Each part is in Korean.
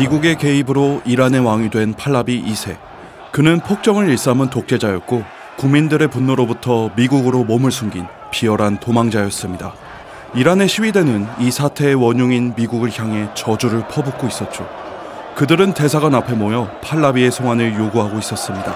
미국의 개입으로 이란의 왕이 된 팔라비 2세. 그는 폭정을 일삼은 독재자였고 국민들의 분노로부터 미국으로 몸을 숨긴 비열한 도망자였습니다. 이란의 시위대는 이 사태의 원흉인 미국을 향해 저주를 퍼붓고 있었죠. 그들은 대사관 앞에 모여 팔라비의 송환을 요구하고 있었습니다.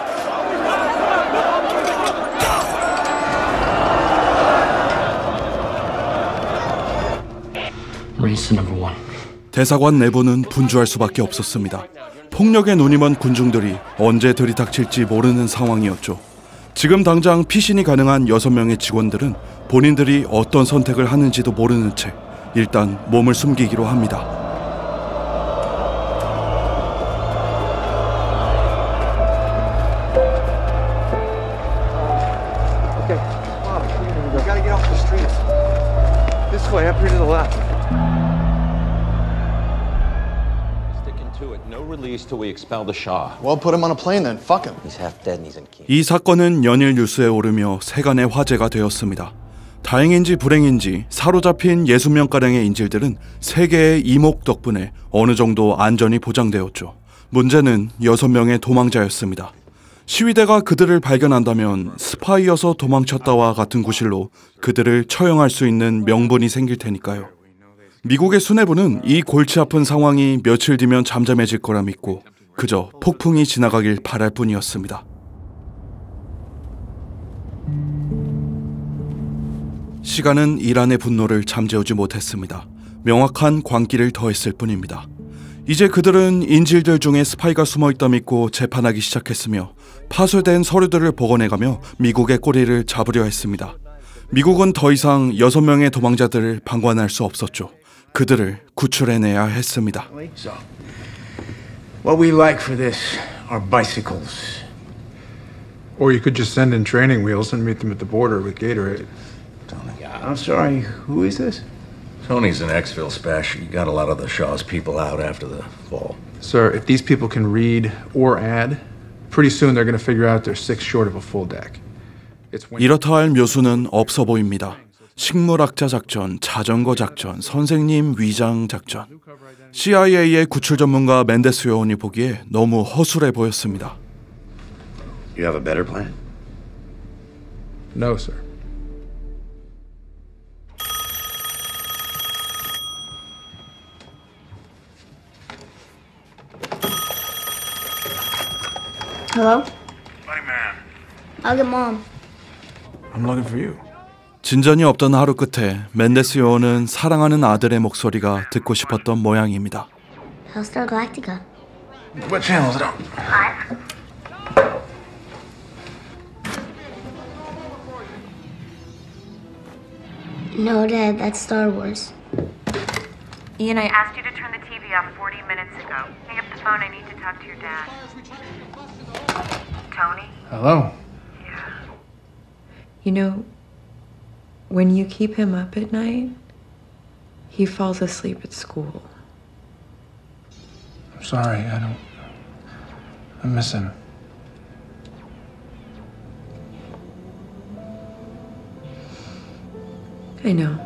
대사관 내부는 분주할 수밖에 없었습니다. 폭력에 눈이 먼 군중들이 언제 들이닥칠지 모르는 상황이었죠. 지금 당장 피신이 가능한 6명의 직원들은 본인들이 어떤 선택을 하는지도 모르는 채 일단 몸을 숨기기로 합니다. 이 사건은 연일 뉴스에 오르며 세간의 화제가 되었습니다. 다행인지 불행인지 사로잡힌 60명가량의 인질들은 세계의 이목 덕분에 어느 정도 안전이 보장되었죠. 문제는 6명의 도망자였습니다. 시위대가 그들을 발견한다면 스파이여서 도망쳤다와 같은 구실로 그들을 처형할 수 있는 명분이 생길 테니까요. 미국의 수뇌부는 이 골치 아픈 상황이 며칠 뒤면 잠잠해질 거라 믿고 그저 폭풍이 지나가길 바랄 뿐이었습니다. 시간은 이란의 분노를 잠재우지 못했습니다. 명확한 광기를 더했을 뿐입니다. 이제 그들은 인질들 중에 스파이가 숨어있다 믿고 재판하기 시작했으며 파쇄된 서류들을 복원해가며 미국의 꼬리를 잡으려 했습니다. 미국은 더 이상 6명의 도망자들을 방관할 수 없었죠. 그들을 구출해내야 했습니다. What we like for this are bicycles. Or you could just send in training wheels and meet them at the border with Gatorade. Tony. I'm sorry, who is this? Tony's an Exfil special. You got a lot of the Shaw's people out after the fall. Sir, if these people can read or add, pretty soon they're going to figure out they're 6 short of a full deck. 이렇다 할 묘수는 없어 보입니다. 식물학자 작전, 자전거 작전, 선생님 위장 작전. CIA의 구출 전문가 멘데스 요원이 보기에 너무 허술해 보였습니다. You have a better plan? No, sir. Hello? Hey, man. I'll get Mom. I'm looking for you. 진전이 없던 하루 끝에 멘데스 요원은 사랑하는 아들의 목소리가 듣고 싶었던 모양입니다. Battlestar Galactica. What channel is it on? 5. No, Dad, that's Star Wars. Ian, I asked you to turn the TV off 40 minutes ago. Hang up the phone, I need to talk to your dad. Tony? Hello? Yeah. You know, when you keep him up at night, he falls asleep at school. I'm sorry, I miss him. I know.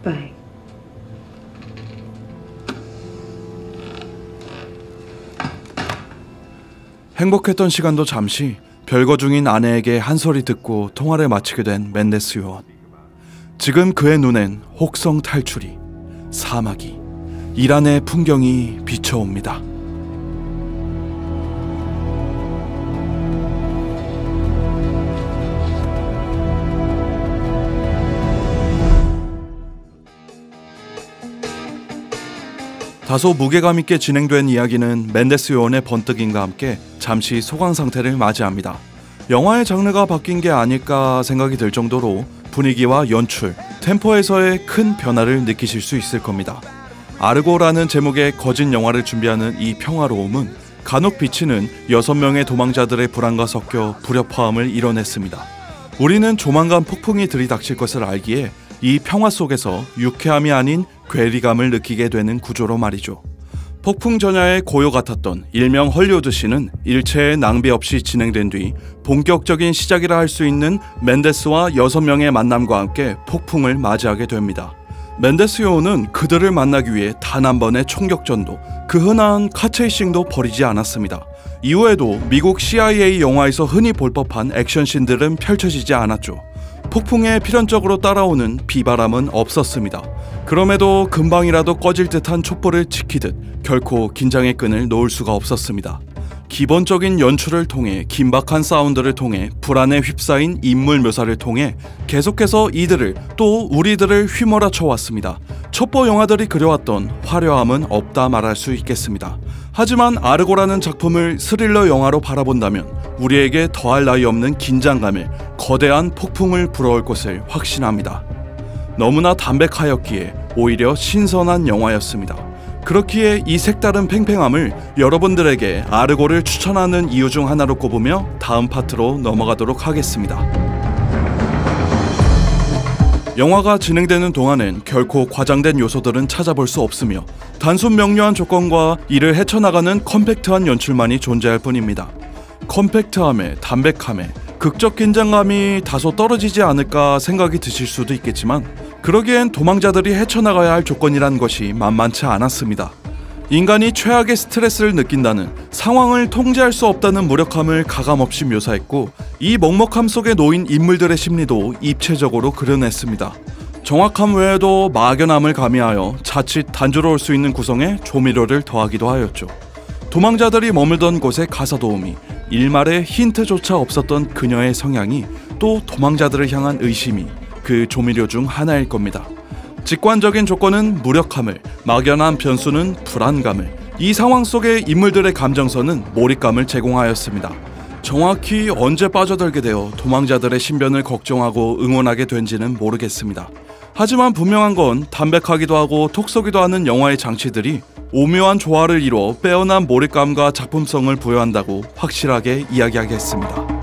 Bye. 행복했던 시간도 잠시 별거 중인 아내에게 한 소리 듣고 통화를 마치게 된 멘데스 요원. 지금 그의 눈엔 혹성 탈출이, 사막이, 이란의 풍경이 비춰옵니다. 다소 무게감 있게 진행된 이야기는 멘데스 요원의 번뜩임과 함께 잠시 소강 상태를 맞이합니다. 영화의 장르가 바뀐 게 아닐까 생각이 들 정도로 분위기와 연출, 템포에서의 큰 변화를 느끼실 수 있을 겁니다. 아르고라는 제목의 거짓 영화를 준비하는 이 평화로움은 간혹 비치는 6명의 도망자들의 불안과 섞여 불협화음을 이뤄냈습니다. 우리는 조만간 폭풍이 들이닥칠 것을 알기에 이 평화 속에서 유쾌함이 아닌 괴리감을 느끼게 되는 구조로 말이죠. 폭풍 전야의 고요 같았던 일명 헐리우드시는 일체의 낭비 없이 진행된 뒤 본격적인 시작이라 할 수 있는 멘데스와 6명의 만남과 함께 폭풍을 맞이하게 됩니다. 멘데스 요원은 그들을 만나기 위해 단 한 번의 총격전도, 그 흔한 카체이싱도 벌이지 않았습니다. 이후에도 미국 CIA 영화에서 흔히 볼 법한 액션씬들은 펼쳐지지 않았죠. 폭풍에 필연적으로 따라오는 비바람은 없었습니다. 그럼에도 금방이라도 꺼질 듯한 촛불을 지키듯 결코 긴장의 끈을 놓을 수가 없었습니다. 기본적인 연출을 통해, 긴박한 사운드를 통해, 불안에 휩싸인 인물 묘사를 통해 계속해서 이들을, 또 우리들을 휘몰아쳐 왔습니다. 첩보 영화들이 그려왔던 화려함은 없다 말할 수 있겠습니다. 하지만 아르고라는 작품을 스릴러 영화로 바라본다면 우리에게 더할 나위 없는 긴장감에 거대한 폭풍을 불어올 것을 확신합니다. 너무나 담백하였기에 오히려 신선한 영화였습니다. 그렇기에 이 색다른 팽팽함을 여러분들에게 아르고를 추천하는 이유 중 하나로 꼽으며 다음 파트로 넘어가도록 하겠습니다. 영화가 진행되는 동안엔 결코 과장된 요소들은 찾아볼 수 없으며 단순 명료한 조건과 이를 헤쳐나가는 컴팩트한 연출만이 존재할 뿐입니다. 컴팩트함에 담백함에 극적 긴장감이 다소 떨어지지 않을까 생각이 드실 수도 있겠지만 그러기엔 도망자들이 헤쳐나가야 할 조건이란 것이 만만치 않았습니다. 인간이 최악의 스트레스를 느낀다는, 상황을 통제할 수 없다는 무력함을 가감없이 묘사했고 이 먹먹함 속에 놓인 인물들의 심리도 입체적으로 그려냈습니다. 정확함 외에도 막연함을 가미하여 자칫 단조로울 수 있는 구성에 조미료를 더하기도 하였죠. 도망자들이 머물던 곳의 가사 도우미, 일말의 힌트조차 없었던 그녀의 성향이, 또 도망자들을 향한 의심이 그 조미료 중 하나일 겁니다. 직관적인 조건은 무력함을, 막연한 변수는 불안감을, 이 상황 속의 인물들의 감정선은 몰입감을 제공하였습니다. 정확히 언제 빠져들게 되어 도망자들의 신변을 걱정하고 응원하게 된지는 모르겠습니다. 하지만 분명한 건 담백하기도 하고 톡 쏘기도 하는 영화의 장치들이 오묘한 조화를 이루어 빼어난 몰입감과 작품성을 부여한다고 확실하게 이야기하겠습니다.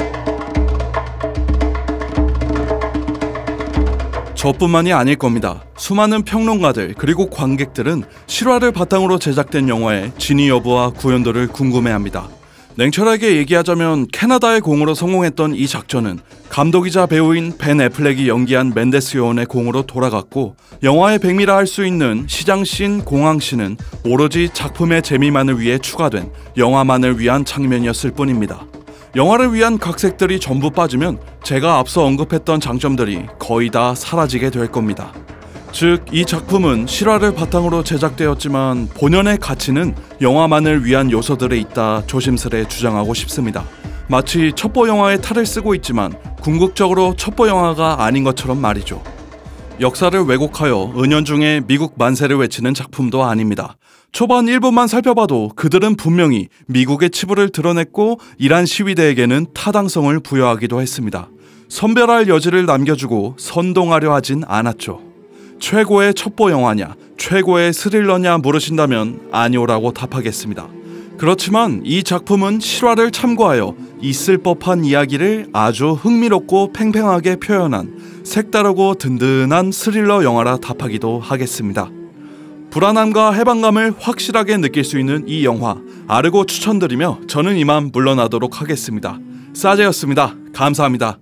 저뿐만이 아닐 겁니다. 수많은 평론가들 그리고 관객들은 실화를 바탕으로 제작된 영화의 진위 여부와 구현도를 궁금해합니다. 냉철하게 얘기하자면 캐나다의 공으로 성공했던 이 작전은 감독이자 배우인 벤 애플렉이 연기한 멘데스 요원의 공으로 돌아갔고, 영화의 백미라 할 수 있는 시장씬, 공항씬은 오로지 작품의 재미만을 위해 추가된, 영화만을 위한 장면이었을 뿐입니다. 영화를 위한 각색들이 전부 빠지면 제가 앞서 언급했던 장점들이 거의 다 사라지게 될 겁니다. 즉, 이 작품은 실화를 바탕으로 제작되었지만 본연의 가치는 영화만을 위한 요소들에 있다 조심스레 주장하고 싶습니다. 마치 첩보 영화의 탈을 쓰고 있지만 궁극적으로 첩보 영화가 아닌 것처럼 말이죠. 역사를 왜곡하여 은연중에 미국 만세를 외치는 작품도 아닙니다. 초반 1부만 살펴봐도 그들은 분명히 미국의 치부를 드러냈고 이란 시위대에게는 타당성을 부여하기도 했습니다. 선별할 여지를 남겨주고 선동하려 하진 않았죠. 최고의 첩보 영화냐, 최고의 스릴러냐 물으신다면 아니오라고 답하겠습니다. 그렇지만 이 작품은 실화를 참고하여 있을 법한 이야기를 아주 흥미롭고 팽팽하게 표현한 색다르고 든든한 스릴러 영화라 답하기도 하겠습니다. 불안함과 해방감을 확실하게 느낄 수 있는 이 영화 아르고 추천드리며 저는 이만 물러나도록 하겠습니다. 싸제였습니다. 감사합니다.